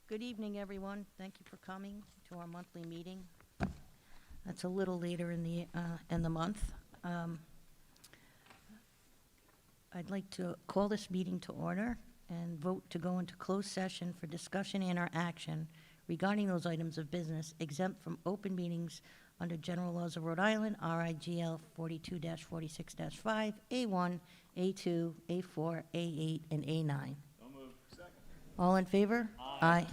Good evening, everyone. Thank you for coming to our monthly meeting. That's a little later in the month. I'd like to call this meeting to order and vote to go into closed session for discussion and/or action regarding those items of business exempt from open meetings under General Laws of Rhode Island, RIGL 42-46-5, A1, A2, A4, A8, and A9. So moved. Second. All in favor? Aye.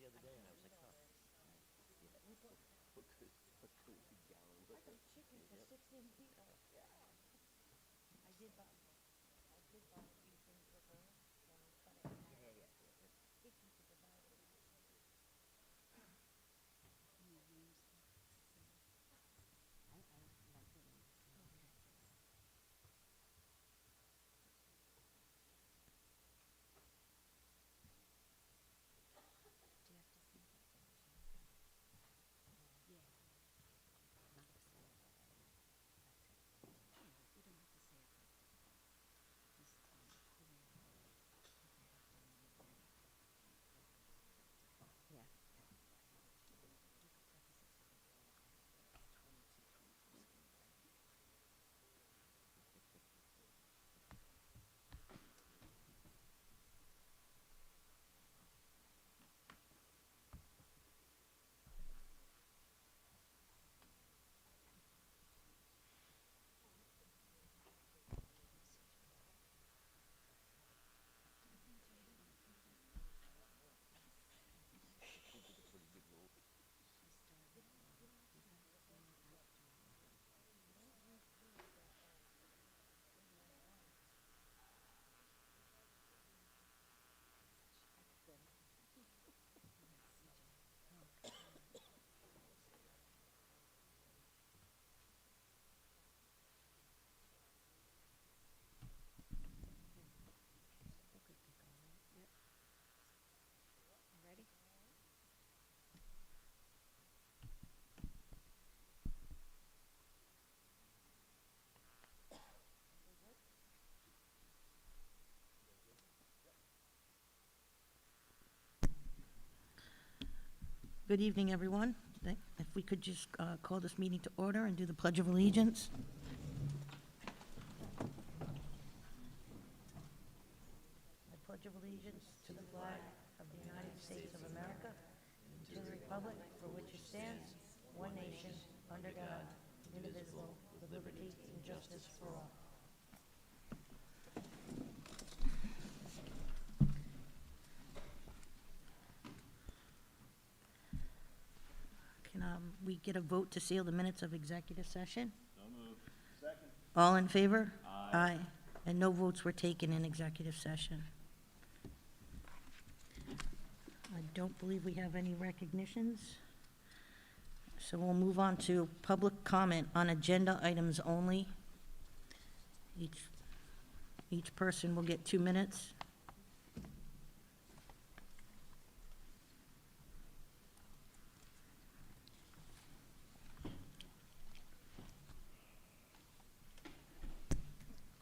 the other day and I was like, huh. Chicken for 16 people. I did buy a few things with her, so we cut it in half. If you could divide it. Good evening, everyone. If we could just call this meeting to order and do the Pledge of Allegiance. I pledge of allegiance to the flag of the United States of America and to the republic for which it stands, one nation, under God, indivisible, with liberty and justice for all. Can we get a vote to seal the minutes of executive session? So moved. Second. All in favor? Aye. And no votes were taken in executive session. I don't believe we have any recognitions. So we'll move on to public comment on agenda items only. Each person will get 2 minutes.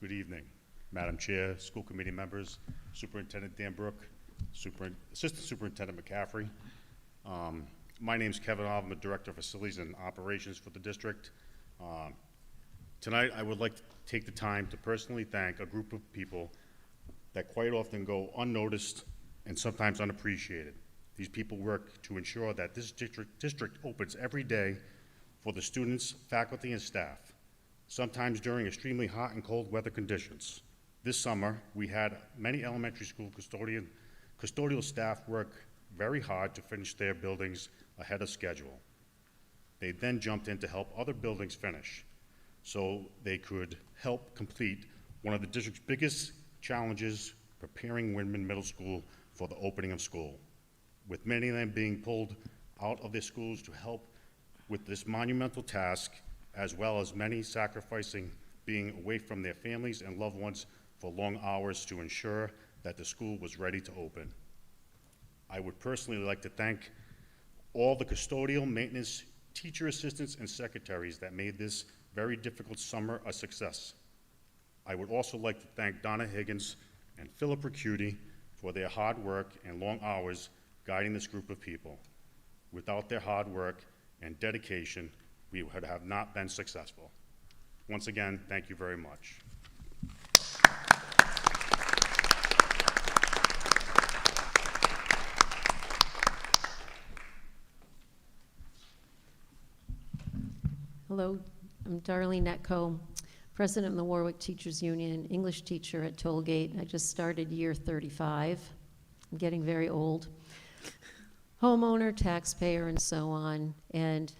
Good evening, Madam Chair, school committee members, Superintendent Dan Brook, Assistant Superintendent McCaffrey. My name's Kevin Ov. I'm the Director of Facilities and Operations for the district. Tonight, I would like to take the time to personally thank a group of people that quite often go unnoticed and sometimes unappreciated. These people work to ensure that this district opens every day for the students, faculty, and staff, sometimes during extremely hot and cold weather conditions. This summer, we had many elementary school custodial staff work very hard to finish their buildings ahead of schedule. They then jumped in to help other buildings finish so they could help complete one of the district's biggest challenges, preparing Windman Middle School for the opening of school. With many of them being pulled out of their schools to help with this monumental task, as well as many sacrificing being away from their families and loved ones for long hours to ensure that the school was ready to open. I would personally like to thank all the custodial, maintenance, teacher assistants, and secretaries that made this very difficult summer a success. I would also like to thank Donna Higgins and Philip Ricciuti for their hard work and long hours guiding this group of people. Without their hard work and dedication, we would have not been successful. Once again, thank you very much. Hello, I'm Darlene Netco, President of the Warwick Teachers Union, English teacher at Tollgate. I just started year 35. I'm getting very old. homeowner, taxpayer, and so on. And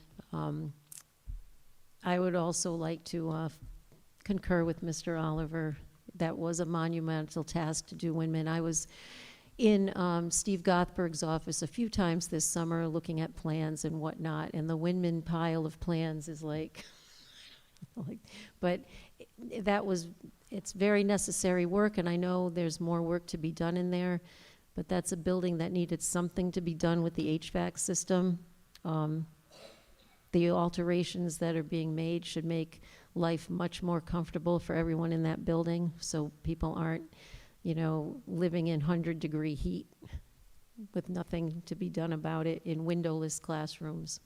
I would also like to concur with Mr. Oliver. That was a monumental task to do Windman. I was in Steve Gothberg's office a few times this summer looking at plans and whatnot, and the Windman pile of plans is like, but it's very necessary work, and I know there's more work to be done in there, but that's a building that needed something to be done with the HVAC system. The alterations that are being made should make life much more comfortable for everyone in that building, so people aren't, living in 100-degree heat with nothing to be done about it in windowless classrooms.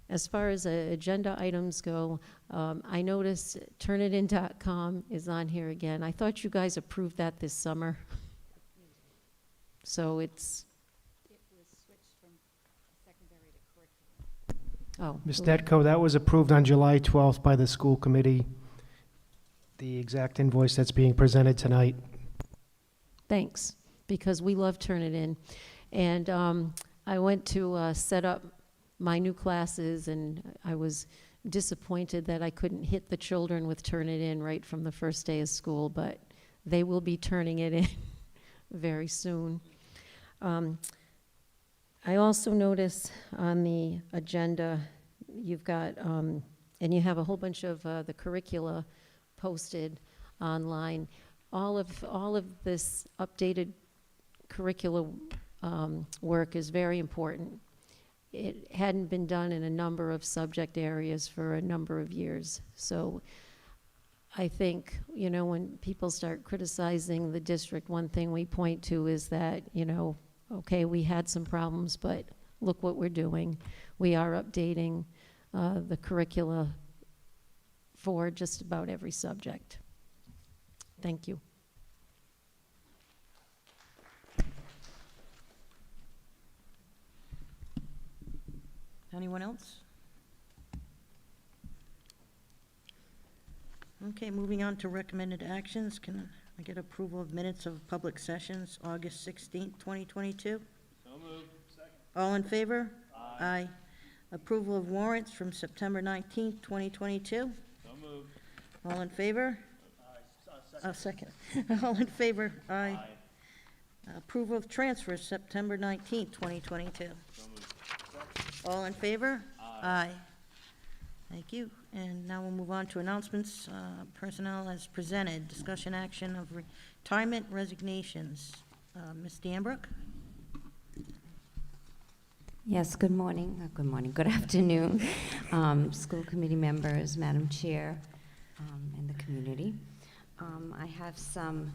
As far as agenda items go, I noticed Turnitin.com is on here again. I thought you guys approved that this summer. So it was switched from secondary to curriculum. Ms. Netco, that was approved on July 12th by the school committee. The exact invoice that's being presented tonight. Thanks, because we love Turnitin. And I went to set up my new classes, and I was disappointed that I couldn't hit the children with Turnitin right from the first day of school, but they will be turning it in very soon. I also notice on the agenda, you've got, and you have a whole bunch of the curricula posted online. All of this updated curricula work is very important. It hadn't been done in a number of subject areas for a number of years. So I think, when people start criticizing the district, one thing we point to is that, okay, we had some problems, but look what we're doing. We are updating the curricula for just about every subject. Thank you. Anyone else? Okay, moving on to recommended actions. Can I get approval of minutes of public sessions, August 16th, 2022? So moved. Second. All in favor? Aye. Approval of warrants from September 19th, 2022? So moved. All in favor? Second. All in favor? Aye. Approval of transfers, September 19th, 2022. So moved. All in favor? Aye. Thank you. And now we'll move on to announcements. Personnel as presented, discussion action of retirement resignations. Ms. Danbrook? Yes, good morning, good afternoon, school committee members, Madam Chair, and the community. I have some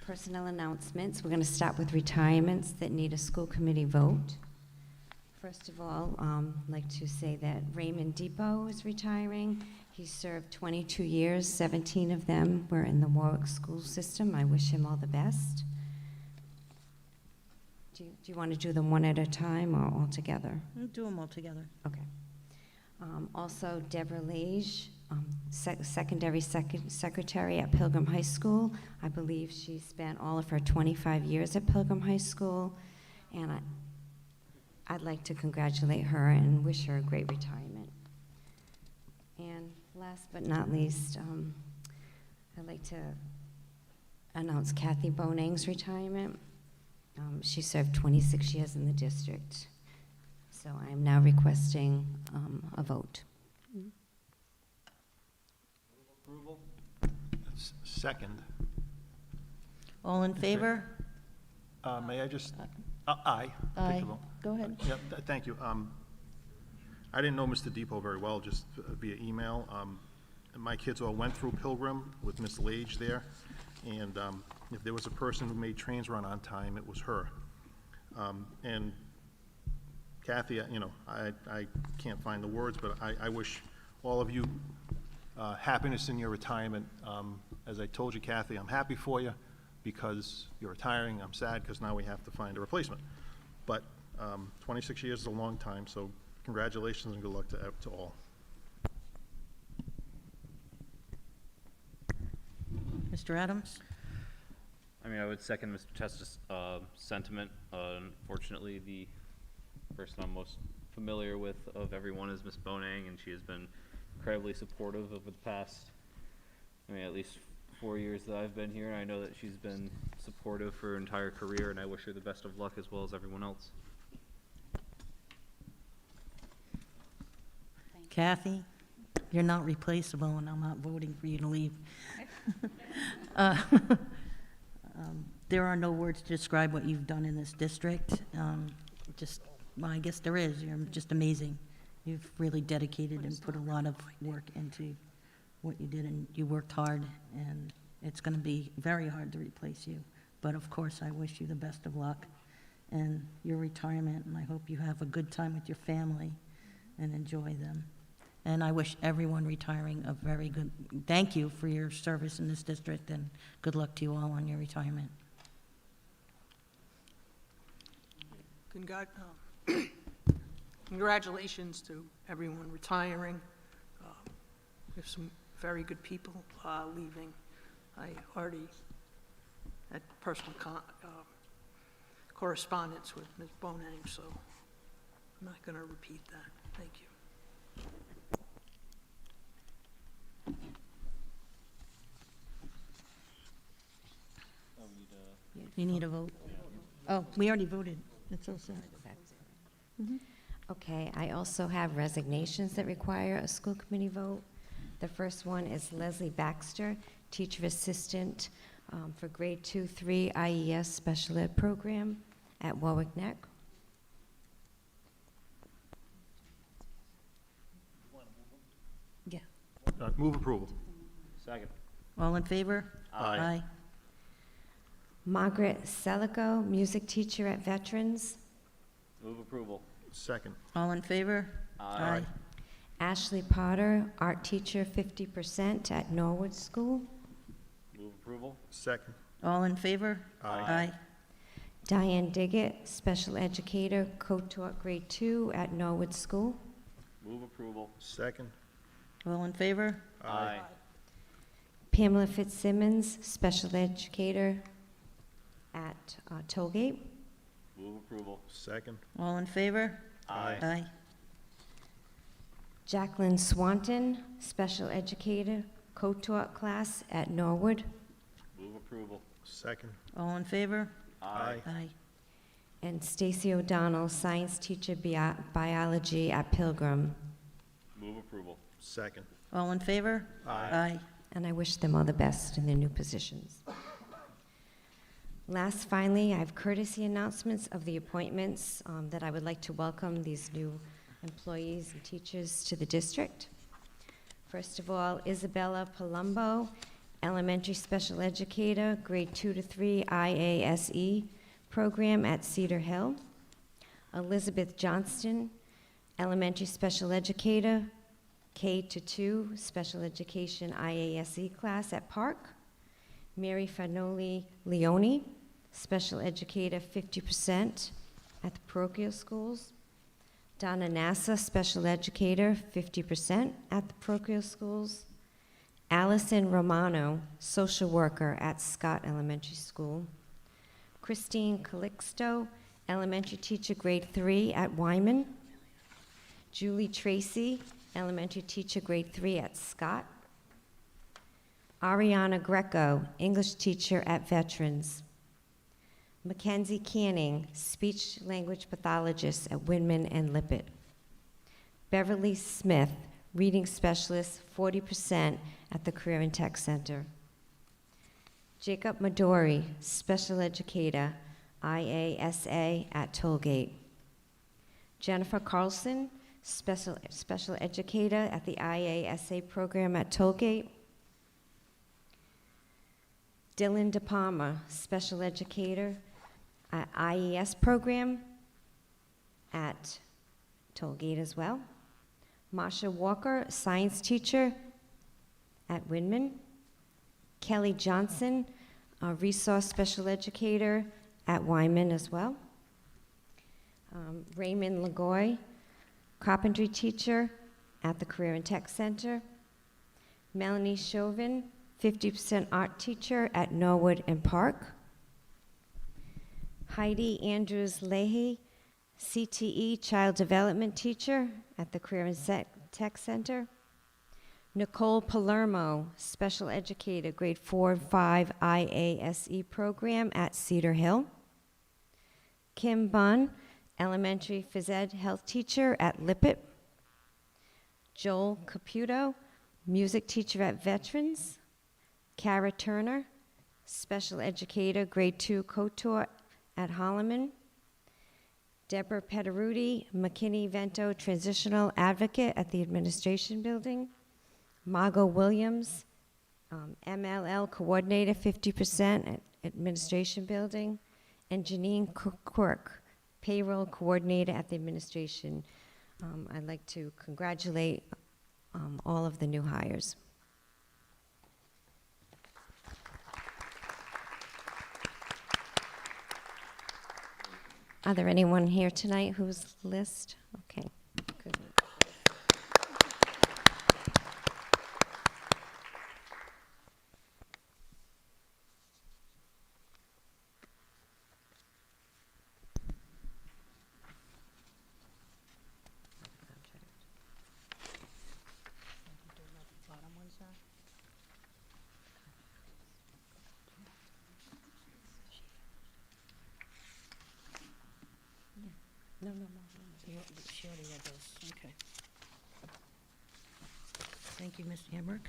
personnel announcements. We're going to start with retirements that need a school committee vote. First of all, I'd like to say that Raymond Depot is retiring. He served 22 years, 17 of them were in the Warwick school system. I wish him all the best. Do you want to do them one at a time or all together? We'll do them all together. Okay. Also, Deborah Lage, secondary secretary at Pilgrim High School. I believe she spent all of her 25 years at Pilgrim High School, and I'd like to congratulate her and wish her a great retirement. And last but not least, I'd like to announce Kathy Bonang's retirement. She served 26 years in the district. So I am now requesting a vote. Approval. Second. All in favor? May I just, aye. Aye. Take the vote. Go ahead. Yep, thank you. I didn't know Mr. Depot very well, just via email. My kids all went through Pilgrim with Miss Lage there, and if there was a person who made trains run on time, it was her. And Kathy, I can't find the words, but I wish all of you happiness in your retirement. As I told you, Kathy, I'm happy for you because you're retiring. I'm sad because now we have to find a replacement. But 26 years is a long time, so congratulations and good luck to all. Mr. Adams? I mean, I would second Mr. Testa's sentiment. Unfortunately, the person I'm most familiar with of everyone is Ms. Bonang, and she has been incredibly supportive over the past, I mean, at least 4 years that I've been here. And I know that she's been supportive for her entire career, and I wish her the best of luck as well as everyone else. Kathy, you're not replaceable, and I'm not voting for you to leave. Uh, There are no words to describe what you've done in this district. Well, I guess there is. You're just amazing. You've really dedicated and put a lot of work into what you did, and you worked hard, and it's going to be very hard to replace you. But of course, I wish you the best of luck in your retirement, and I hope you have a good time with your family and enjoy them. And I wish everyone retiring a very good, thank you for your service in this district, and good luck to you all on your retirement. Congratulations to everyone retiring. We have some very good people leaving. I already had personal correspondence with Ms. Bonang, so I'm not going to repeat that. Thank you. You need a vote? Oh, we already voted. It's all set. Okay, I also have resignations that require a school committee vote. The first one is Leslie Baxter, teacher assistant for grade 2-3 IES special ed program at Warwick Neck. Yeah. Move approval. Second. All in favor? Aye. Margaret Selico, music teacher at Veterans. Move approval. Second. All in favor? Aye. Ashley Potter, art teacher 50% at Norwood School. Move approval. Second. All in favor? Aye. Diane Diggett, special educator, co-taught grade 2 at Norwood School. Move approval. Second. All in favor? Aye. Pamela Fitzsimmons, special educator at Tollgate. Move approval. Second. All in favor? Aye. Aye. Jacqueline Swanton, special educator, co-taught class at Norwood. Move approval. Second. All in favor? Aye. Aye. And Stacy O'Donnell, science teacher, biology at Pilgrim. Move approval. Second. All in favor? Aye. And I wish them all the best in their new positions. Last, finally, I have courtesy announcements of the appointments that I would like to welcome these new employees and teachers to the district. First of all, Isabella Palumbo, elementary special educator, grade 2-3 IASE program at Cedar Hill. Elizabeth Johnston, elementary special educator, K-2 special education IASE class at Park. Mary Fanoli Leone, special educator 50% at the parochial schools. Donna Nassa, special educator 50% at the parochial schools. Allison Romano, social worker at Scott Elementary School. Christine Calixto, elementary teacher grade 3 at Wyman. Julie Tracy, elementary teacher grade 3 at Scott. Ariana Greco, English teacher at Veterans. Mackenzie Canning, speech language pathologist at Winman and Lippert. Beverly Smith, reading specialist 40% at the Career and Tech Center. Jacob Midori, special educator, IASA at Tollgate. Jennifer Carlson, special educator at the IASA program at Tollgate. Dylan De Palma, special educator at IES program at Tollgate as well. Marsha Walker, science teacher at Winman. Kelly Johnson, a resource special educator at Wyman as well. Raymond Lagoy, carpentry teacher at the Career and Tech Center. Melanie Chauvin, 50% art teacher at Norwood and Park. Heidi Andrews Leahy, CTE Child Development Teacher at the Career and Tech Center. Nicole Palermo, Special Educator, Grade 4 and 5 IASE Program at Cedar Hill. Kim Bunn, Elementary Phys Ed Health Teacher at Lippert. Joel Caputo, Music Teacher at Veterans. Kara Turner, Special Educator, Grade 2 Co-Tour at Holloman. Deborah Pederuti, McKinney-Vento Transitional Advocate at the Administration Building. Margot Williams, MLL Coordinator, 50% at Administration Building. And Janine Quirk, Payroll Coordinator at the Administration. I'd like to congratulate all of the new hires. Are there anyone here tonight whose list? Okay, good. No. She already read those. Okay. Thank you, Ms. Hamburg.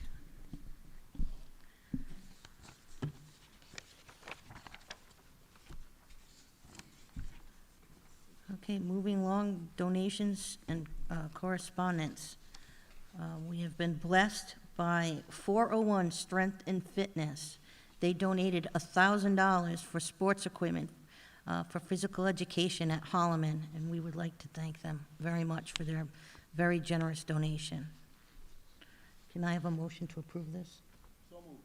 Okay, moving along, donations and correspondence. We have been blessed by 401 Strength and Fitness. They donated $1,000 for sports equipment for physical education at Holloman, and we would like to thank them very much for their very generous donation. Can I have a motion to approve this? So moved.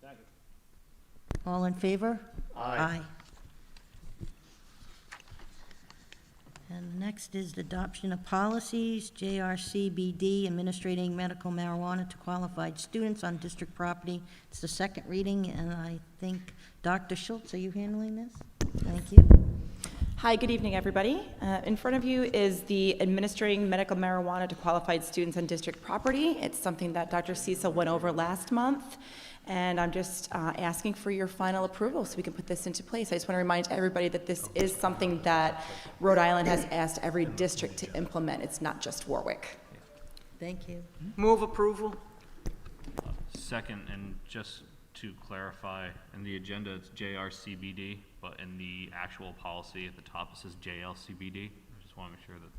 Second. All in favor? Aye. And next is the adoption of policies, JRCBD, administrating medical marijuana to qualified students on district property. It's the second reading, and I think, Dr. Schultz, are you handling this? Thank you. Hi, good evening, everybody. In front of you is the administering medical marijuana to qualified students on district property. It's something that Dr. Cecil went over last month, and I'm just asking for your final approval so we can put this into place. I just want to remind everybody that this is something that Rhode Island has asked every district to implement. It's not just Warwick. Thank you. Move approval. Second, and just to clarify, in the agenda, it's JRCBD, but in the actual policy at the top, it says JLCBD. I just want to make sure that.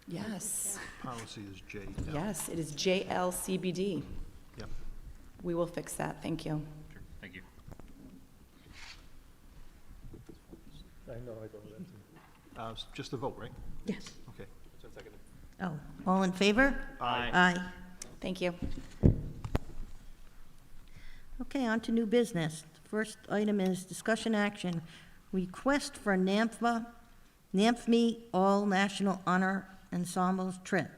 Yes. Policy is J. Yes, it is JLCBD. Yep. We will fix that. Thank you. Sure, thank you. It's just a vote, right? Yes. Okay. Oh, all in favor? Aye. Aye. Thank you. Okay, on to new business. The first item is discussion action, request for NAMFME All National Honor Ensemble trip.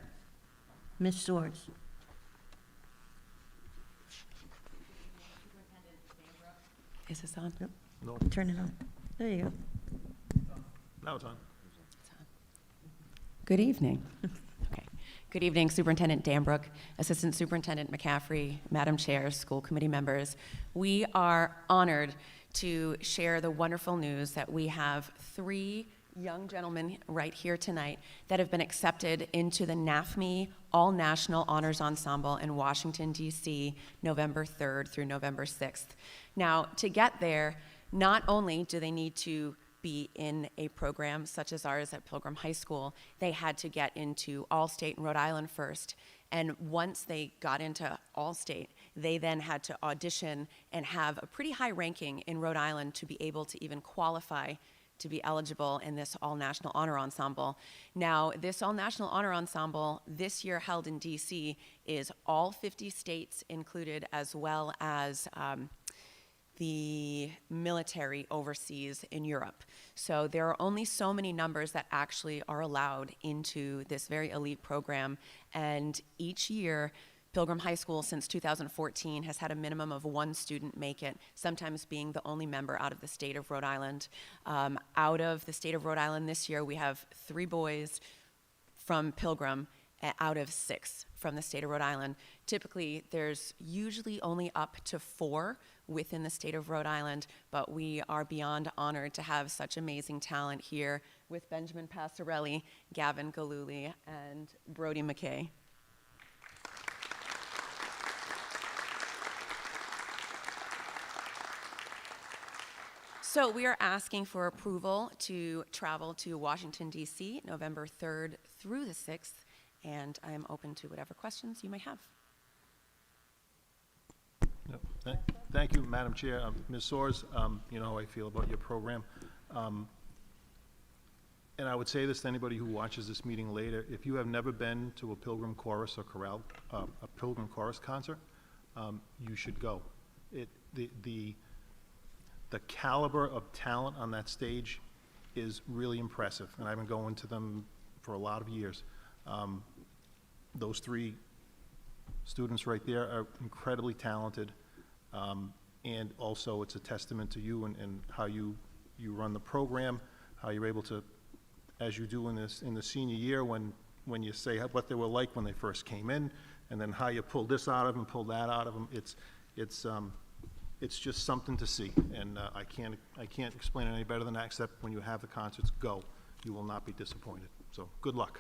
Ms. Swords. Is this on? No, Turn it on. There you go. now it's on. Good evening. Okay. Good evening, Superintendent Danbrook, Assistant Superintendent McCaffrey, Madam Chair, school committee members. We are honored to share the wonderful news that we have 3 young gentlemen right here tonight that have been accepted into the NAFME All National Honors Ensemble in Washington, D.C., November 3rd through November 6th. Now, to get there, not only do they need to be in a program such as ours at Pilgrim High School, they had to get into All-State in Rhode Island first. And once they got into All-State, they then had to audition and have a pretty high ranking in Rhode Island to be able to even qualify to be eligible in this All-National Honor Ensemble. Now, this All-National Honor Ensemble, this year held in D.C., is all 50 states included, as well as the military overseas in Europe. So there are only so many numbers that actually are allowed into this very elite program, and each year Pilgrim High School, since 2014, has had a minimum of one student make it, sometimes being the only member out of the state of Rhode Island. Out of the state of Rhode Island this year, we have 3 boys from Pilgrim out of 6 from the state of Rhode Island. Typically, there's usually only up to 4 within the state of Rhode Island, but we are beyond honored to have such amazing talent here with Benjamin Passarelli, Gavin Galuli, and Brody McKay. So we are asking for approval to travel to Washington, D.C., November 3rd through the 6th, and I am open to whatever questions you may have. Yep. Thank you, Madam Chair. Ms. Soares, you know how I feel about your program. And I would say this to anybody who watches this meeting later: if you have never been to a Pilgrim Chorus or Chorale, a Pilgrim Chorus concert, you should go. The caliber of talent on that stage is really impressive, and I've been going to them for a lot of years. Those 3 students right there are incredibly talented, and also it's a testament to you and how you run the program, how you're able to, as you do in the senior year, when you say what they were like when they first came in, and then how you pull this out of them, pull that out of them. It's just something to see, and I can't explain it any better than that, except when you have the concerts, go. You will not be disappointed. So good luck.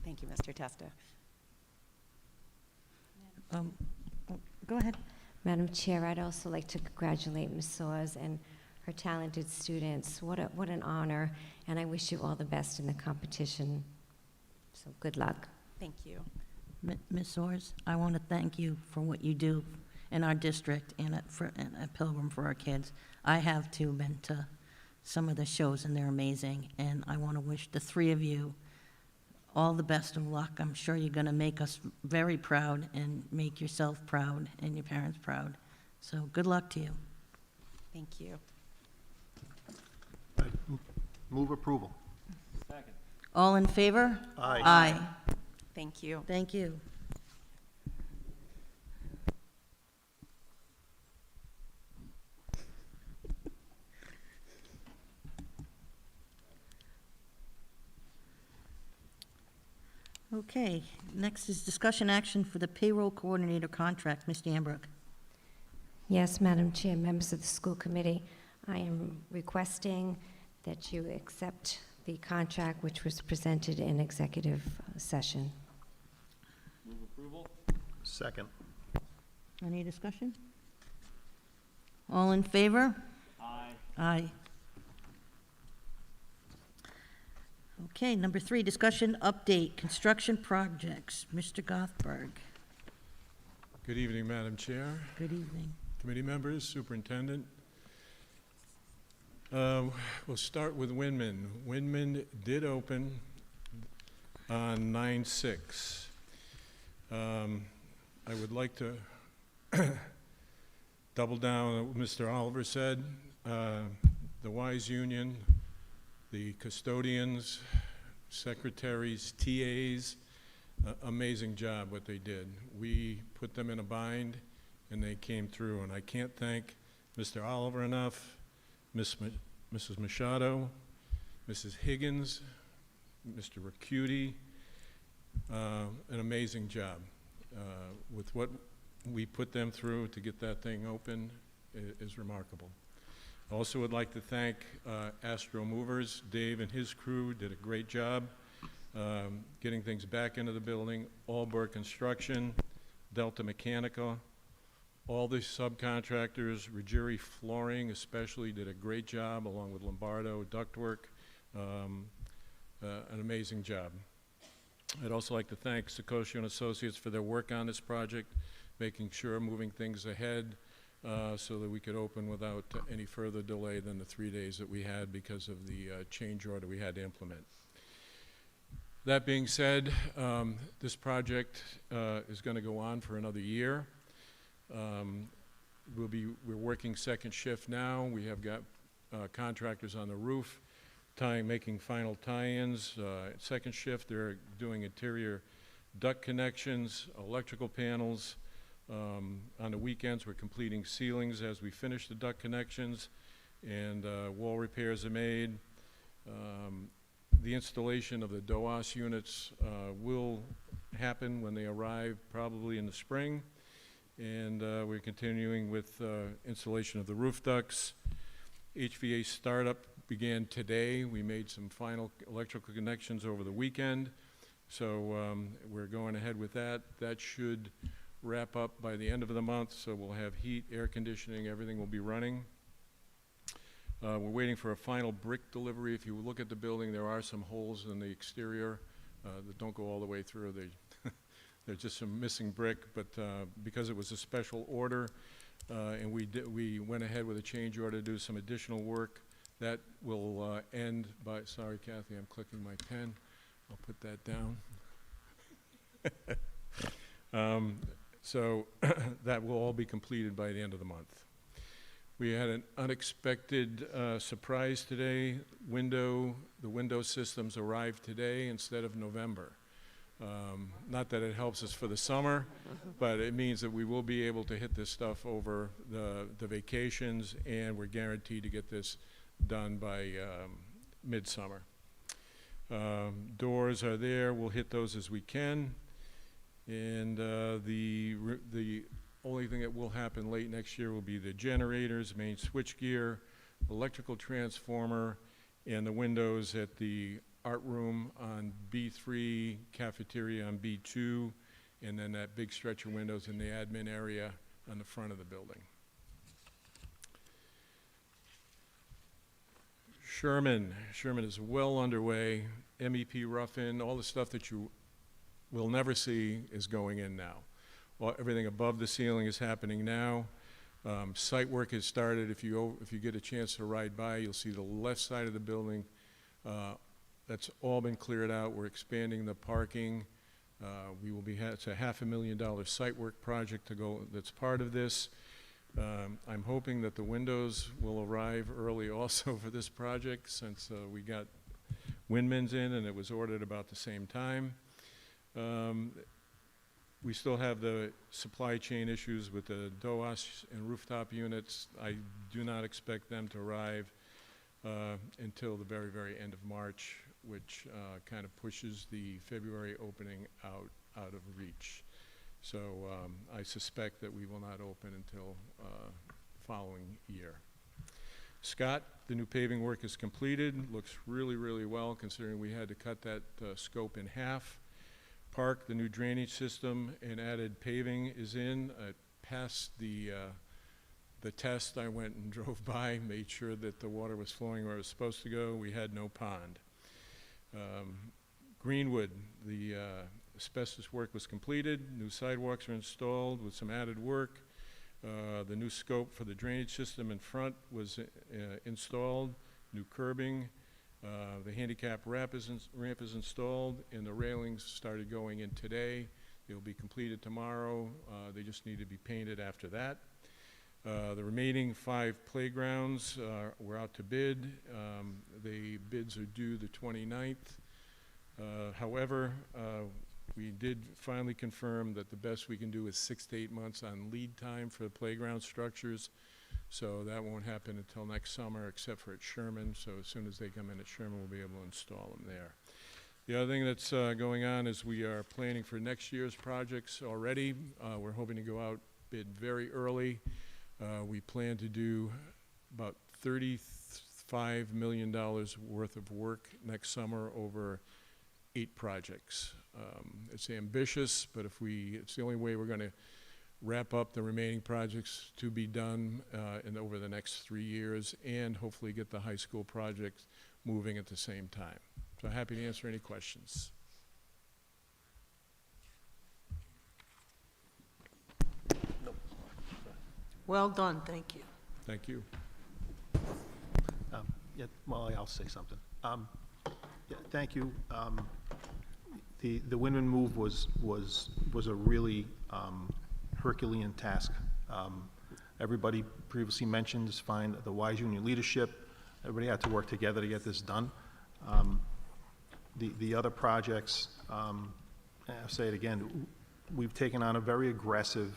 Thank you, Mr. Testa. Go ahead. Madam Chair, I'd also like to congratulate Ms. Soares and her talented students. What an honor, and I wish you all the best in the competition. So good luck. Thank you. Ms. Soares, I want to thank you for what you do in our district and at Pilgrim for our kids. I have too been to some of the shows, and they're amazing, and I want to wish the 3 of you all the best of luck. I'm sure you're going to make us very proud and make yourself proud and your parents proud. So good luck to you. Thank you. Move approval. Second. All in favor? Aye. Aye. Thank you. Thank you. Okay, next is discussion action for the payroll coordinator contract. Ms. Danbrook. Yes, Madam Chair, members of the school committee, I am requesting that you accept the contract which was presented in executive session. Move approval. Second. Any discussion? All in favor? Aye. Aye. Okay, number 3, discussion update, construction projects. Mr. Gothberg. Good evening, Madam Chair, Good evening. committee members, superintendent. We'll start with Windman. Windman did open on 9/6. I would like to double down on what Mr. Oliver said. The WISE Union, the custodians, secretaries, TAs, amazing job what they did. We put them in a bind, and they came through, and I can't thank Mr. Oliver enough, Mrs. Machado, Mrs. Higgins, Mr. Ricciuti, an amazing job. With what we put them through to get that thing open is remarkable. I also would like to thank Astro Movers. Dave and his crew did a great job getting things back into the building. Allberg Construction, Delta Mechanica, all the subcontractors, Ruggieri Flooring especially did a great job, along with Lombardo Ductwork, an amazing job. I'd also like to thank Sikoshio and Associates for their work on this project, making sure moving things ahead so that we could open without any further delay than the 3 days that we had because of the change order we had to implement. That being said, this project is going to go on for another year. We're working second shift now. We have got contractors on the roof making final tie-ins. Second shift, they're doing interior duct connections, electrical panels. On the weekends, we're completing ceilings as we finish the duct connections, and wall repairs are made. The installation of the DOAS units will happen when they arrive, probably in the spring. And we're continuing with installation of the roof ducts. HVA startup began today. We made some final electrical connections over the weekend. So we're going ahead with that. That should wrap up by the end of the month, so we'll have heat, air conditioning, everything will be running. We're waiting for a final brick delivery. If you look at the building, there are some holes in the exterior that don't go all the way through. There's just some missing brick, but because it was a special order, and we went ahead with a change order to do some additional work, that will end by, sorry Kathy, I'm clicking my pen. I'll put that down. So that will all be completed by the end of the month. We had an unexpected surprise today. The window systems arrived today instead of November. Not that it helps us for the summer, but it means that we will be able to hit this stuff over the vacations, and we're guaranteed to get this done by midsummer. Doors are there. We'll hit those as we can. And the only thing that will happen late next year will be the generators, main switchgear, electrical transformer, and the windows at the art room on B3, cafeteria on B2, and then that big stretch of windows in the admin area on the front of the building. Sherman is well underway. MEP rough-in, all the stuff that you will never see is going in now. Well, everything above the ceiling is happening now. Site work has started. If you get a chance to ride by, you'll see the left side of the building. That's all been cleared out. We're expanding the parking. It's a $500,000 site work project that's part of this. I'm hoping that the windows will arrive early also for this project, since we got Windmans in and it was ordered about the same time. We still have the supply chain issues with the DOAS and rooftop units. I do not expect them to arrive until the very, very end of March, which kind of pushes the February opening out of reach. So I suspect that we will not open until following year. Scott, the new paving work is completed. Looks really, really well, considering we had to cut that scope in half. Park, the new drainage system and added paving is in. It passed the test. I went and drove by, made sure that the water was flowing where it was supposed to go. We had no pond. Greenwood, the asbestos work was completed. New sidewalks are installed with some added work. The new scope for the drainage system in front was installed. New curbing. The handicap ramp is installed, and the railings started going in today. They'll be completed tomorrow. They just need to be painted after that. The remaining 5 playgrounds were out to bid. The bids are due the 29th. However, we did finally confirm that the best we can do is 6 to 8 months on lead time for the playground structures. So that won't happen until next summer, except for at Sherman. So as soon as they come in at Sherman, we'll be able to install them there. The other thing that's going on is we are planning for next year's projects already. We're hoping to go out bid very early. We plan to do about $35 million worth of work next summer over 8 projects. It's ambitious, but it's the only way we're going to wrap up the remaining projects to be done over the next 3 years, and hopefully get the high school project moving at the same time. So happy to answer any questions. Well done, thank you. Thank you. Yeah, well, I'll say something. Yeah, thank you. The Windman move was a really Herculean task. Everybody previously mentioned is fine, the Wise Union leadership. Everybody had to work together to get this done. The other projects, I'll say it again, we've taken on a very aggressive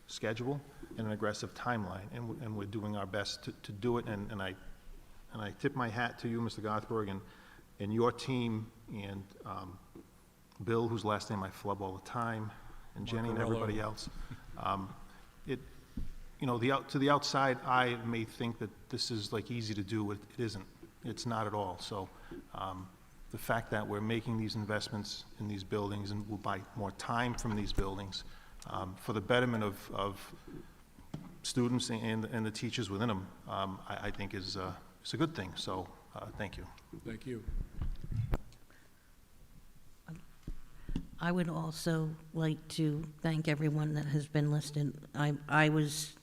schedule and an aggressive timeline, and we're doing our best to do it, and I tip my hat to you, Mr. Gothberg, and your team, and Bill, whose last name I flub all the time, and Jenny and everybody else. To the outside eye, it may think that this is like easy to do. It isn't. It's not at all. So the fact that we're making these investments in these buildings and we'll buy more time from these buildings for the betterment of students and the teachers within them, I think is a good thing. So thank you. Thank you. I would also like to thank everyone that has been listed. I was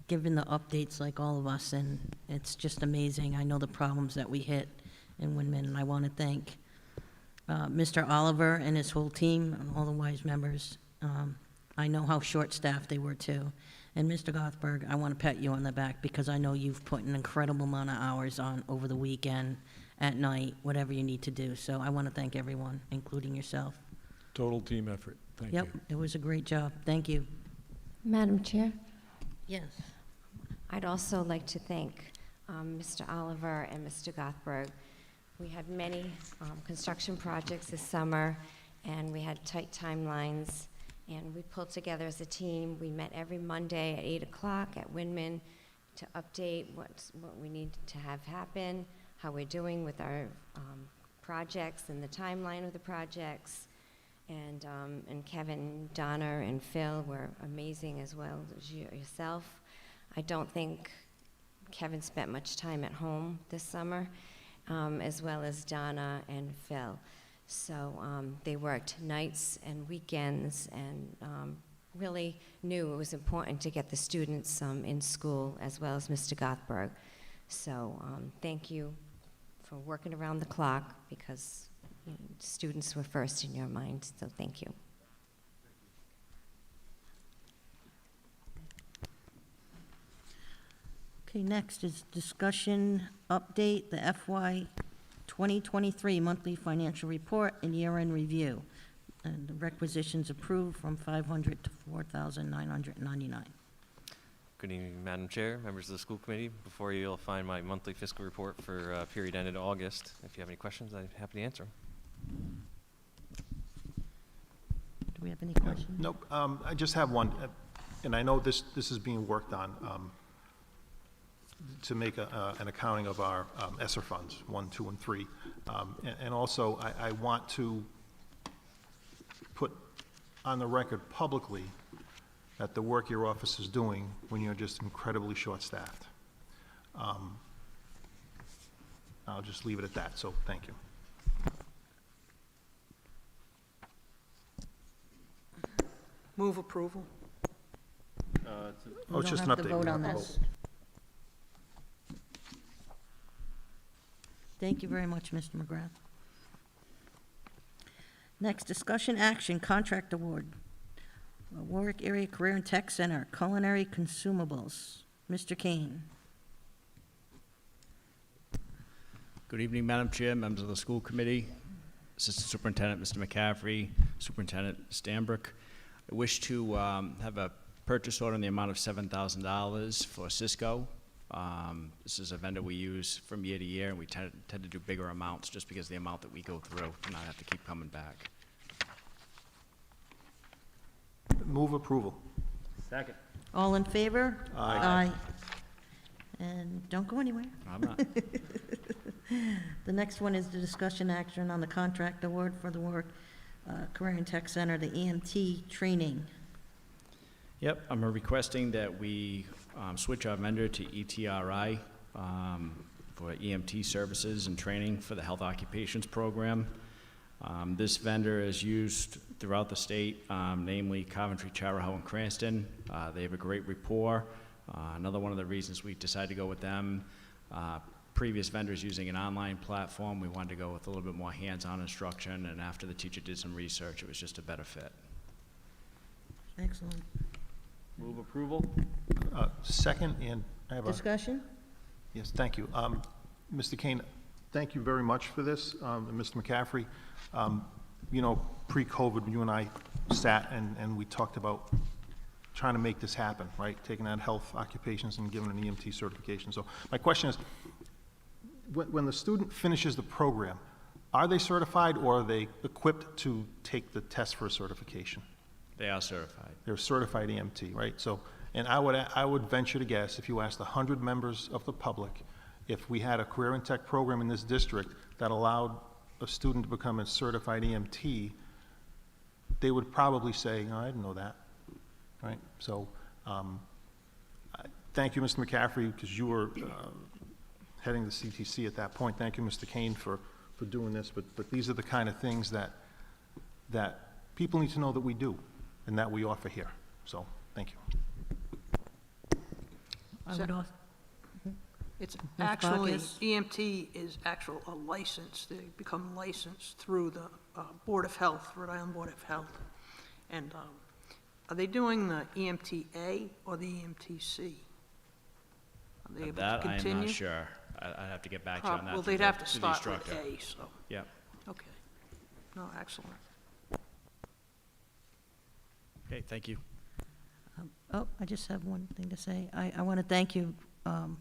given the updates like all of us, and it's just amazing. I know the problems that we hit in Windman, and I want to thank Mr. Oliver and his whole team and all the WISE members. I know how short-staffed they were too. And Mr. Gothberg, I want to pat you on the back because I know you've put an incredible amount of hours on over the weekend, at night, whatever you need to do. So I want to thank everyone, including yourself. Total team effort. Thank you. Yep, it was a great job. Thank you. Madam Chair? Yes. I'd also like to thank Mr. Oliver and Mr. Gothberg. We had many construction projects this summer, and we had tight timelines, and we pulled together as a team. We met every Monday at 8 o'clock at Windman to update what we need to have happen, how we're doing with our projects and the timeline of the projects. And Kevin, Donna, and Phil were amazing as well as yourself. I don't think Kevin spent much time at home this summer, as well as Donna and Phil. So they worked nights and weekends and really knew it was important to get the students in school, as well as Mr. Gothberg. So thank you for working around the clock, because students were first in your mind, so thank you. Okay, next is discussion update, the FY 2023 monthly financial report and year-end review. And the requisitions approved from $500 to $4,999. Good evening, Madam Chair, members of the school committee. Before you, you'll find my monthly fiscal report for period ended August. If you have any questions, I'm happy to answer them. Do we have any questions? Nope. I just have one, and I know this is being worked on to make an accounting of our ESSER funds, 1, 2, and 3. And also, I want to put on the record publicly that the work your office is doing when you're just incredibly short-staffed. I'll just leave it at that, so thank you. Move approval. Oh, it's just an update. We don't have to vote on this. Thank you very much, Mr. McGrath. Next, discussion action, contract award. Warwick Area Career and Tech Center, culinary consumables. Mr. Kane. Good evening, Madam Chair, members of the school committee, Assistant Superintendent Mr. McCaffrey, Superintendent Stambrook. I wish to have a purchase order in the amount of $7,000 for Cisco. This is a vendor we use from year to year, and we tend to do bigger amounts just because of the amount that we go through and not have to keep coming back. Move approval. Second. All in favor? Aye. And don't go anywhere. I'm not. The next one is the discussion action on the contract award for the Warwick Career and Tech Center, the EMT training. Yep, I'm requesting that we switch our vendor to ETRI for EMT services and training for the health occupations program. This vendor is used throughout the state, namely Coventry, Charahoe, and Cranston. They have a great rapport. Another one of the reasons we decided to go with them, previous vendors using an online platform, we wanted to go with a little bit more hands-on instruction, and after the teacher did some research, it was just a better fit. Excellent. Move approval. Second, and I have a... Discussion? Yes, thank you. Mr. Kane, thank you very much for this, and Mr. McCaffrey. You know, pre-COVID, you and I sat and we talked about trying to make this happen, right? Taking out health occupations and giving an EMT certification. So my question is, when the student finishes the program, are they certified or are they equipped to take the test for a certification? They are certified. They're certified EMT, right? So, and I would venture to guess, if you asked 100 members of the public, if we had a career and tech program in this district that allowed a student to become a certified EMT, they would probably say, "Oh, I didn't know that," right? So, thank you, Mr. McCaffrey, because you were heading the CTC at that point. Thank you, Mr. Kane, for doing this. But these are the kind of things that people need to know that we do and that we offer here. So, thank you. I would also, It's Ms. actually, Bacchus? EMT is a license. They become licensed through the Board of Health, Rhode Island Board of Health. And are they doing the EMTA or the EMTC? Are they able to That I am continue? not sure. I'd have to get back to you on that. Well, through they'd the- have to through the start with instructor. A, so, Yep. okay. No, excellent. Okay, thank you. oh, I just have one thing to say. I want to thank you,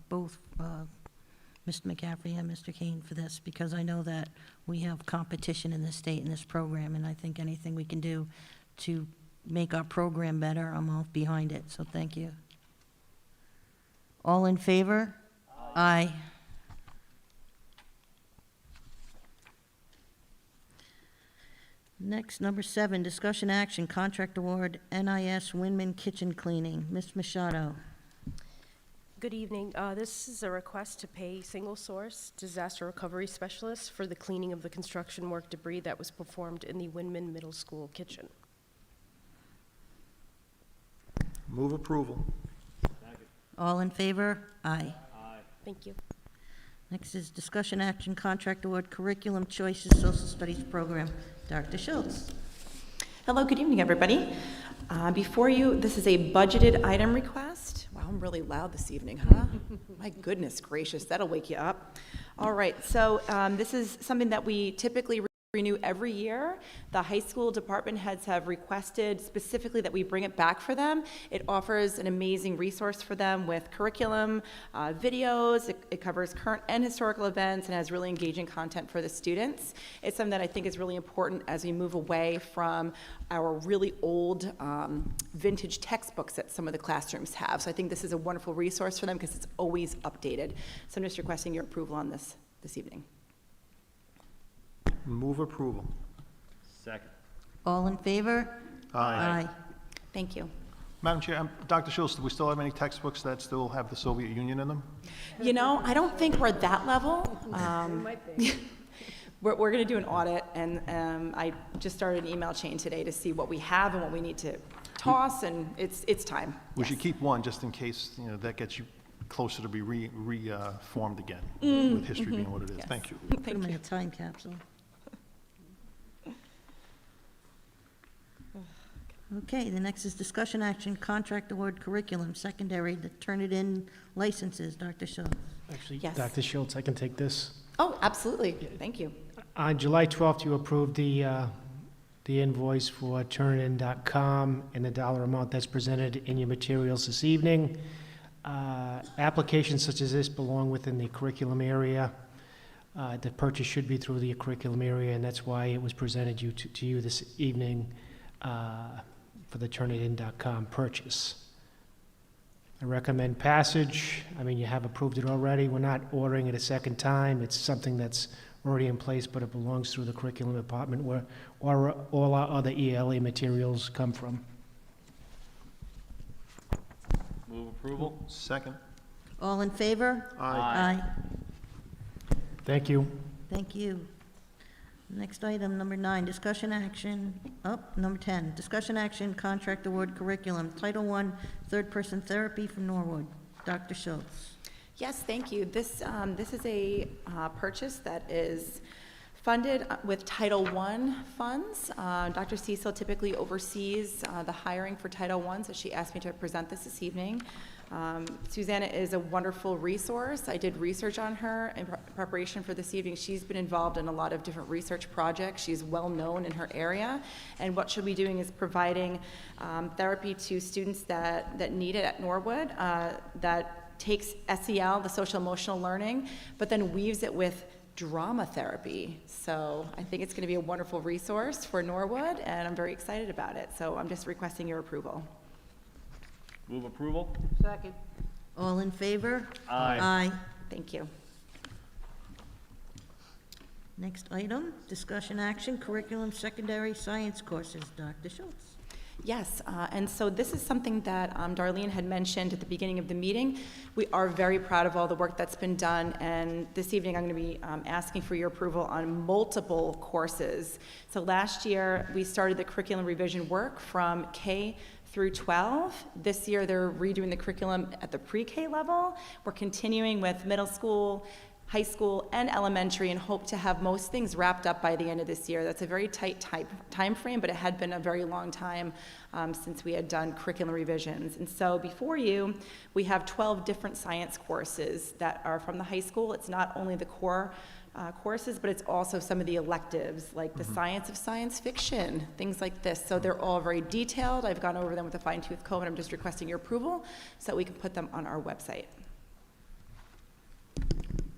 both Mr. McCaffrey and Mr. Kane for this, because I know that we have competition in this state in this program, and I think anything we can do to make our program better, I'm all behind it, so thank you. All in favor? Aye. Next, number 7, discussion action, contract award, NIS Windman Kitchen Cleaning. Ms. Machado. Good evening. This is a request to pay single source disaster recovery specialists for the cleaning of the construction work debris that was performed in the Windman Middle School kitchen. Move approval. All in favor? Aye. Thank you. Next is discussion action, contract award, curriculum choices, social studies program. Dr. Schultz. Hello, good evening, everybody. Before you, this is a budgeted item request. Wow, I'm really loud this evening, huh? My goodness gracious, that'll wake you up. All right, so this is something that we typically renew every year. The high school department heads have requested specifically that we bring it back for them. It offers an amazing resource for them with curriculum, videos. It covers current and historical events and has really engaging content for the students. It's something that I think is really important as we move away from our really old vintage textbooks that some of the classrooms have. So I think this is a wonderful resource for them because it's always updated. So I'm just requesting your approval on this evening. Move approval. Second. All in favor? Aye. Thank you. Madam Chair, Dr. Schultz, do we still have any textbooks that still have the Soviet Union in them? You know, I don't think we're at that level. We're going to do an audit, and I just started an email chain today to see what we have and what we need to toss, and it's time. We should keep one just in case, you know, that gets you closer to be reformed again, with history being what it is. Yes. Thank you. Put them in a time capsule. Okay, the next is discussion action, contract award curriculum, secondary, the Turnitin licenses. Dr. Schultz. Actually, Yes. Dr. Schultz, I can take this. Oh, absolutely. Thank you. On July 12th, you approved the invoice for Turnitin.com and the dollar amount that's presented in your materials this evening. Applications such as this belong within the curriculum area. The purchase should be through the curriculum area, and that's why it was presented to you this evening for the Turnitin.com purchase. I recommend passage. I mean, you have approved it already. We're not ordering it a second time. It's something that's already in place, but it belongs through the curriculum department where all our other ELA materials come from. Move approval. Second. All in favor? Aye. Thank you. Thank you. Next item, number 9, discussion action, number 10, discussion action, contract award curriculum, Title I, third-person therapy from Norwood. Dr. Schultz. Yes, thank you. This is a purchase that is funded with Title I funds. Dr. Cecil typically oversees the hiring for Title I, so she asked me to present this evening. Susanna is a wonderful resource. I did research on her in preparation for this evening. She's been involved in a lot of different research projects. She's well-known in her area, and what she'll be doing is providing therapy to students that need it at Norwood, that takes SEL, the social emotional learning, but then weaves it with drama therapy. So I think it's going to be a wonderful resource for Norwood, and I'm very excited about it. So I'm just requesting your approval. Move approval? Second. All in favor? Aye. Aye. Thank you. Next item, discussion action, curriculum secondary science courses. Dr. Schultz. Yes, and so this is something that Darlene had mentioned at the beginning of the meeting. We are very proud of all the work that's been done, and this evening I'm going to be asking for your approval on multiple courses. So last year, we started the curriculum revision work from K through 12. This year, they're redoing the curriculum at the pre-K level. We're continuing with middle school, high school, and elementary, and hope to have most things wrapped up by the end of this year. That's a very tight time frame, but it had been a very long time since we had done curriculum revisions. And so before you, we have 12 different science courses that are from the high school. It's not only the core courses, but it's also some of the electives, like the science of science fiction, things like this. So they're all very detailed. I've gone over them with a fine-tooth comb, and I'm just requesting your approval so that we can put them on our website.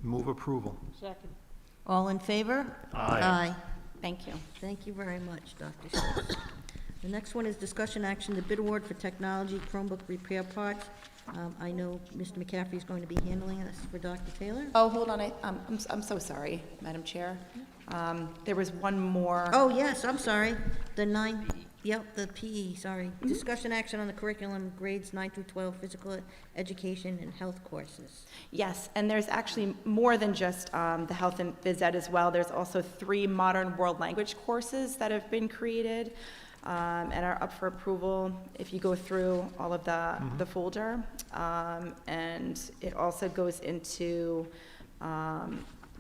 Move approval. Second. All in favor? Aye. Thank you. Thank you very much, Dr. Schultz. The next one is discussion action, the bid award for technology Chromebook repair parts. I know Mr. McCaffrey is going to be handling this for Dr. Taylor. Oh, hold on, I'm so sorry, Madam Chair. There was one more. Oh, yes, I'm sorry. The PE, sorry. Discussion action on the curriculum, grades 9 through 12, physical education and health courses. Yes, and there's actually more than just the health and phys ed as well. There's also 3 modern world language courses that have been created and are up for approval if you go through all of the folder. And it also goes into,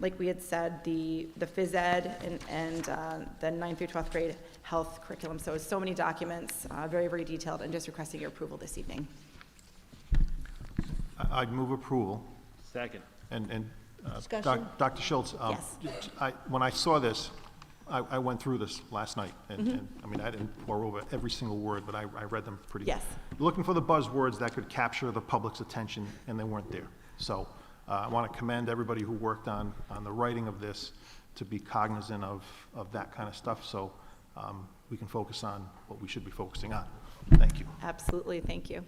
like we had said, the phys ed and the 9th through 12th grade health curriculum. So it's so many documents, very, very detailed, and just requesting your approval this evening. I'd move approval. Second. And Discussion? Dr. Schultz, Yes. when I saw this, I went through this last night, and I mean, I didn't pour over every single word, but I read them pretty. Yes. Looking for the buzzwords that could capture the public's attention, and they weren't there. So I want to commend everybody who worked on the writing of this to be cognizant of that kind of stuff, so we can focus on what we should be focusing on. Thank you. Absolutely, thank you.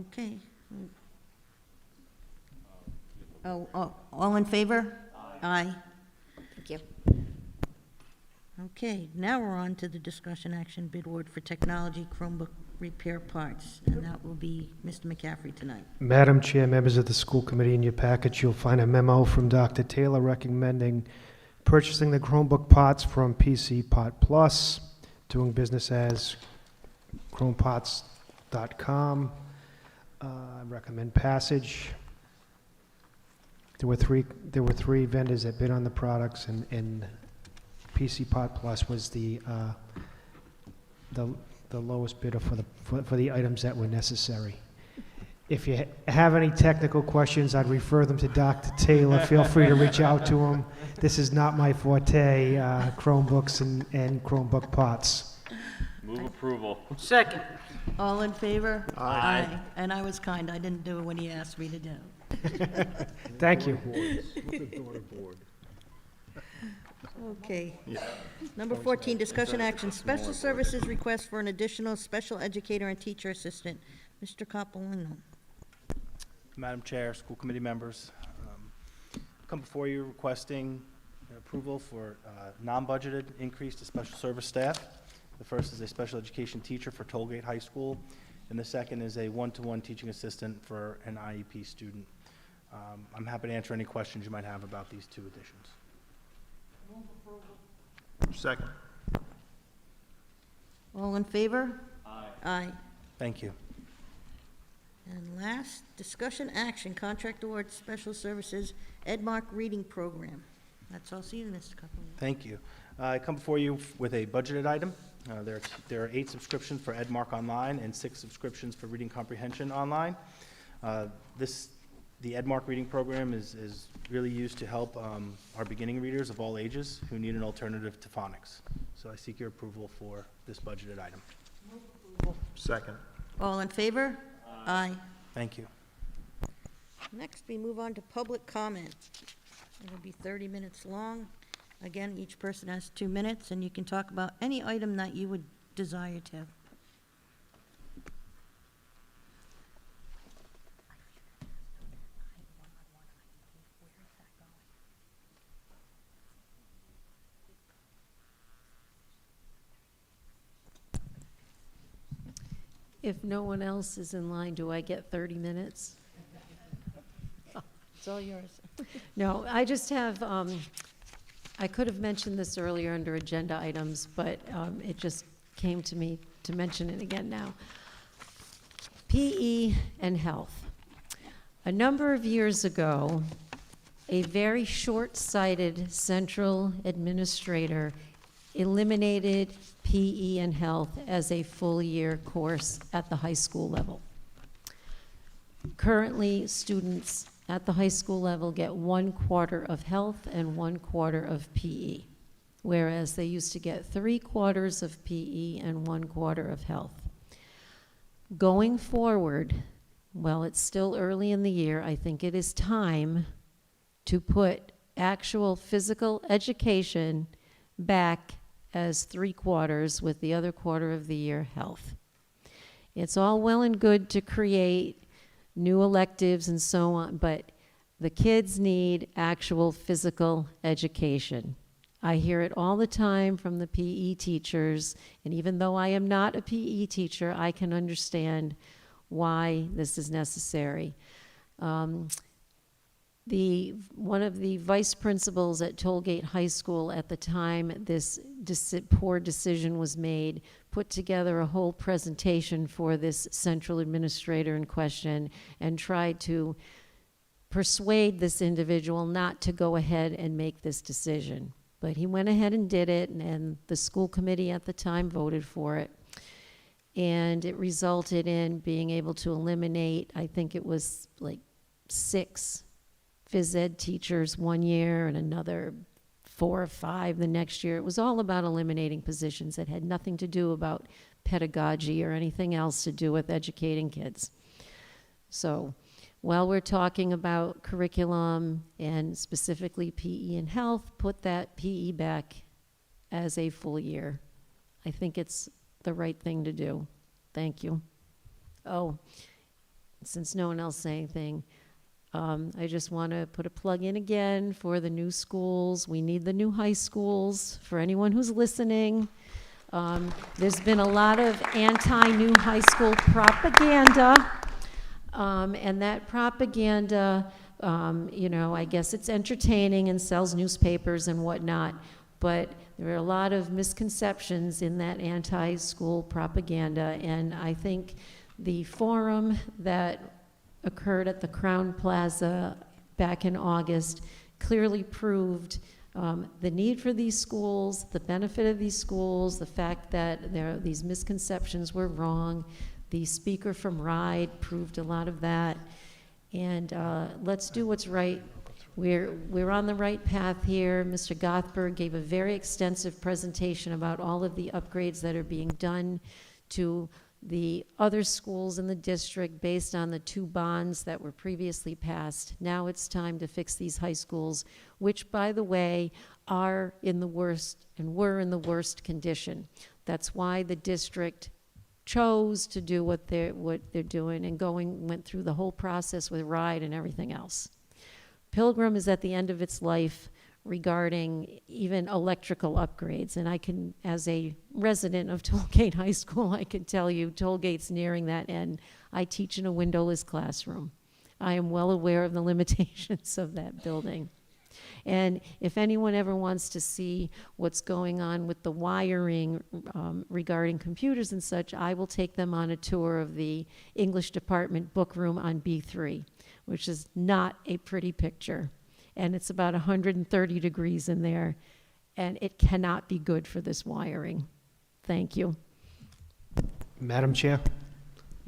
Okay. All in favor? Aye. Thank you. Okay, now we're on to the discussion action bid award for technology Chromebook repair parts, and that will be Mr. McCaffrey tonight. Madam Chair, members of the school committee, in your package, you'll find a memo from Dr. Taylor recommending purchasing the Chromebook pots from PC Pot Plus, doing business as chromepots.com. I recommend passage. There were three vendors that bid on the products, and PC Pot Plus was the lowest bidder for the items that were necessary. If you have any technical questions, I'd refer them to Dr. Taylor. Feel free to reach out to him. This is not my forte, Chromebooks and Chromebook pots. Move approval. Second. All in favor? Aye. And I was kind, I didn't do what he asked me to do. Thank you. Okay. Number 14, discussion action, special services request for an additional special educator and teacher assistant. Mr. Capolino. Madam Chair, school committee members, come before you requesting approval for non-budgeted increase to special service staff. The first is a special education teacher for Tollgate High School, and the second is a one-to-one teaching assistant for an IEP student. I'm happy to answer any questions you might have about these two additions. Second. All in favor? Aye. Aye. Thank you. And last, discussion action, contract award, special services, Edmark Reading Program. That's all. See you, Mr. Capolino. Thank you. I come before you with a budgeted item. There are 8 subscriptions for Edmark Online and 6 subscriptions for Reading Comprehension Online. The Edmark reading program is really used to help our beginning readers of all ages who need an alternative to phonics. So I seek your approval for this budgeted item. Second. All in favor? Aye. Thank you. Next, we move on to public comment. It'll be 30 minutes long. Again, each person has 2 minutes, and you can talk about any item that you would desire to. If no one else is in line, do I get 30 minutes? It's all yours. No, I just have, I could have mentioned this earlier under agenda items, but it just came to me to mention it again now. PE and health. A number of years ago, a very short-sighted central administrator eliminated PE and health as a full-year course at the high school level. Currently, students at the high school level get 1/4 of health and 1/4 of PE, whereas they used to get 3/4 of PE and 1/4 of health. Going forward, while it's still early in the year, I think it is time to put actual physical education back as 3/4 with the other quarter of the year health. It's all well and good to create new electives and so on, but the kids need actual physical education. I hear it all the time from the PE teachers, and even though I am not a PE teacher, I can understand why this is necessary. One of the vice principals at Tollgate High School at the time this poor decision was made put together a whole presentation for this central administrator in question and tried to persuade this individual not to go ahead and make this decision. But he went ahead and did it, and the school committee at the time voted for it. And it resulted in being able to eliminate, I think it was like 6 phys ed teachers one year and another 4 or 5 the next year. It was all about eliminating positions that had nothing to do about pedagogy or anything else to do with educating kids. So while we're talking about curriculum and specifically PE and health, put that PE back as a full year. I think it's the right thing to do. Thank you. Oh, since no one else said anything, I just want to put a plug in again for the new schools. We need the new high schools. For anyone who's listening, there's been a lot of anti-new high school propaganda, and that propaganda, I guess it's entertaining and sells newspapers and whatnot, but there are a lot of misconceptions in that anti-school propaganda, and I think the forum that occurred at the Crown Plaza back in August clearly proved the need for these schools, the benefit of these schools, the fact that these misconceptions were wrong. The speaker from RIDE proved a lot of that. And let's do what's right. We're on the right path here. Mr. Gothberg gave a very extensive presentation about all of the upgrades that are being done to the other schools in the district based on the 2 bonds that were previously passed. Now it's time to fix these high schools, which, by the way, are in the worst and were in the worst condition. That's why the district chose to do what they're doing and went through the whole process with RIDE and everything else. Pilgrim is at the end of its life regarding even electrical upgrades. And I can, as a resident of Tollgate High School, I can tell you Tollgate's nearing that end. I teach in a windowless classroom. I am well aware of the limitations of that building. And if anyone ever wants to see what's going on with the wiring regarding computers and such, I will take them on a tour of the English department book room on B3, which is not a pretty picture. And it's about 130 degrees in there, and it cannot be good for this wiring. Thank you. Madam Chair,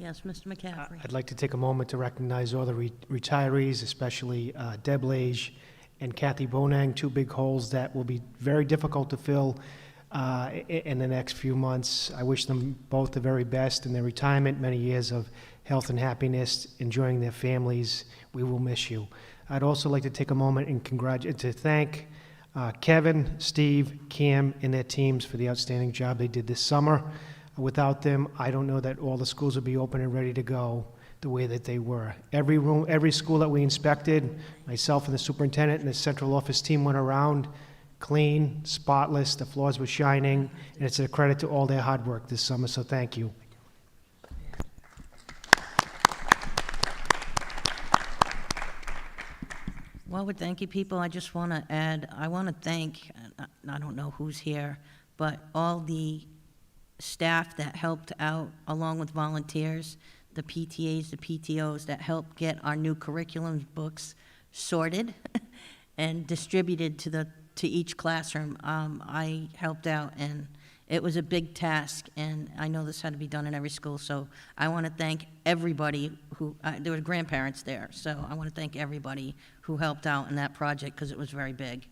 Yes, Mr. McCaffrey. I'd like to take a moment to recognize all the retirees, especially Deb Lage and Kathy Bonang, two big holes that will be very difficult to fill in the next few months. I wish them both the very best in their retirement, many years of health and happiness, enjoying their families. We will miss you. I'd also like to take a moment and to thank Kevin, Steve, Cam, and their teams for the outstanding job they did this summer. Without them, I don't know that all the schools would be open and ready to go the way that they were. Every room, every school that we inspected, myself and the superintendent and the central office team went around, clean, spotless, the floors were shining, and it's a credit to all their hard work this summer, so thank you. While we're thanking people, I just want to add, I want to thank, I don't know who's here, but all the staff that helped out, along with volunteers, the PTAs, the PTOs, that helped get our new curriculum books sorted and distributed to each classroom. I helped out, and it was a big task, and I know this had to be done in every school, so I want to thank everybody who, there were grandparents there, so I want to thank everybody who helped out in that project, because it was very big.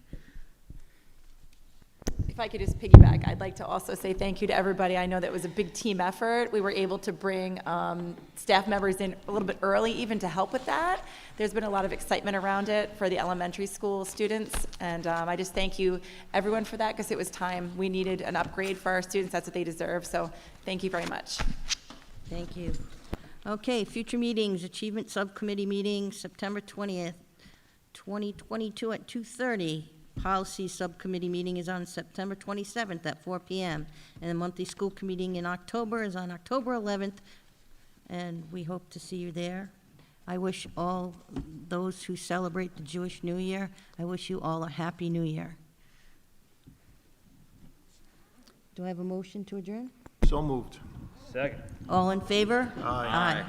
If I could just piggyback, I'd like to also say thank you to everybody. I know that was a big team effort. We were able to bring staff members in a little bit early even to help with that. There's been a lot of excitement around it for the elementary school students, and I just thank you, everyone, for that, because it was time. We needed an upgrade for our students. That's what they deserve, so thank you very much. Thank you. Okay, future meetings, Achievement Subcommittee meeting, September 20th, 2022 at 2:30. Policy Subcommittee meeting is on September 27th at 4 p.m. And the monthly school committee meeting in October is on October 11th, and we hope to see you there. I wish all those who celebrate the Jewish New Year, I wish you all a Happy New Year. Do I have a motion to adjourn? So moved. Second. All in favor? Aye. Aye.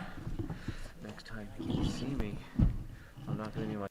Next time you see me, I'm not going to be my